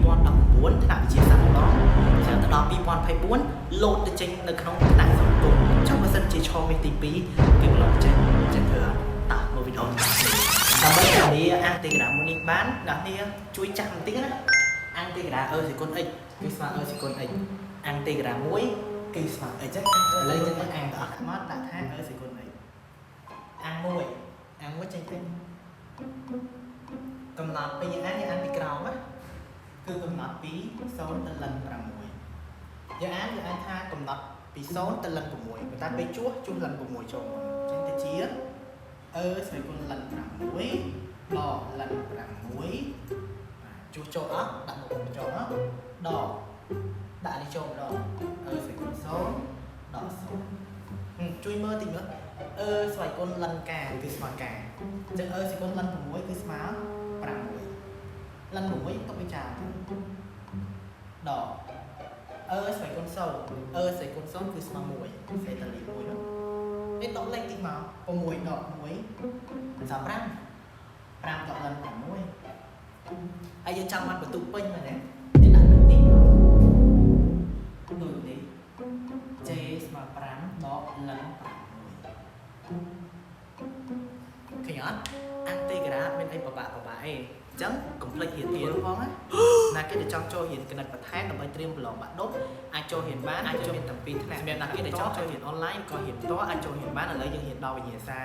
2014ថ្នាក់វិទ្យាសាស្ត្រម្ដងចាំទៅដល់2024លោតទៅចេញនៅក្នុងថ្នាក់សង្គមចុះបើសិនជាឈរមាសទី2គេប្រឡងចេញចឹងធ្វើតើមកវីដេអូនេះដើម្បីធានាអានតេក្រាមួយនេះបានអ្នកនេះជួយចាំបន្តិចណាអានតេក្រាសេគុណ x គឺស្មើសេគុណ x អានតេក្រាមួយគឺស្មើ x ចឹងឥឡូវយើងអានទៅអស់មកដាក់ថាសេគុណ x អានមួយចេញទៅកំណត់ពីអានយើងអានពីក្រោមណាគឺកំណត់ពី0ទៅលិន6យើងអានថាកំណត់ពី0ទៅលិន6ប៉ុន្តែពេលជួសលិន6ចូលចឹងទៅជាស្វ័យគុណលិន6ដកលិន6ជួសចូលអស់ដាក់មកចូលអស់ដកដាក់នេះចូលម្ដងស្វ័យគុណ0ដក0ជួយមើលតិចមើលស្វ័យគុណលិនកាគឺស្មើកាអញ្ចឹងស្វ័យគុណលិន6គឺស្មើ6លិន6ទុកវាចាដកស្វ័យគុណ0ស្វ័យគុណ0គឺស្មើ1សេតលី1នោះនេះដកលេខតិចមក6ដក1សា5ដកលិន6ហើយយើងចាំបានបន្ទុកពេញមែនទេយើងដាក់ដូចនេះដូចនេះ j ស្មើ5ដកលិន6ឃើញអត់អានតេក្រាមានអីបបាក់អីអញ្ចឹងកុំភ្លេចរៀនទៀតផងណាគេដែលចង់ចូលរៀនគណិតបន្ថែមដើម្បីត្រៀមប្រឡងបាក់ឌុបអាចចូលរៀនបានអាចចូលរៀនតាំងពីថ្នាក់សម្រាប់អ្នកគេដែលចង់ចូលរៀនអនឡាញក៏រៀនផ្ទាល់អាចចូលរៀនបានឥឡូវយើងរៀនដល់វិញ្ញាសា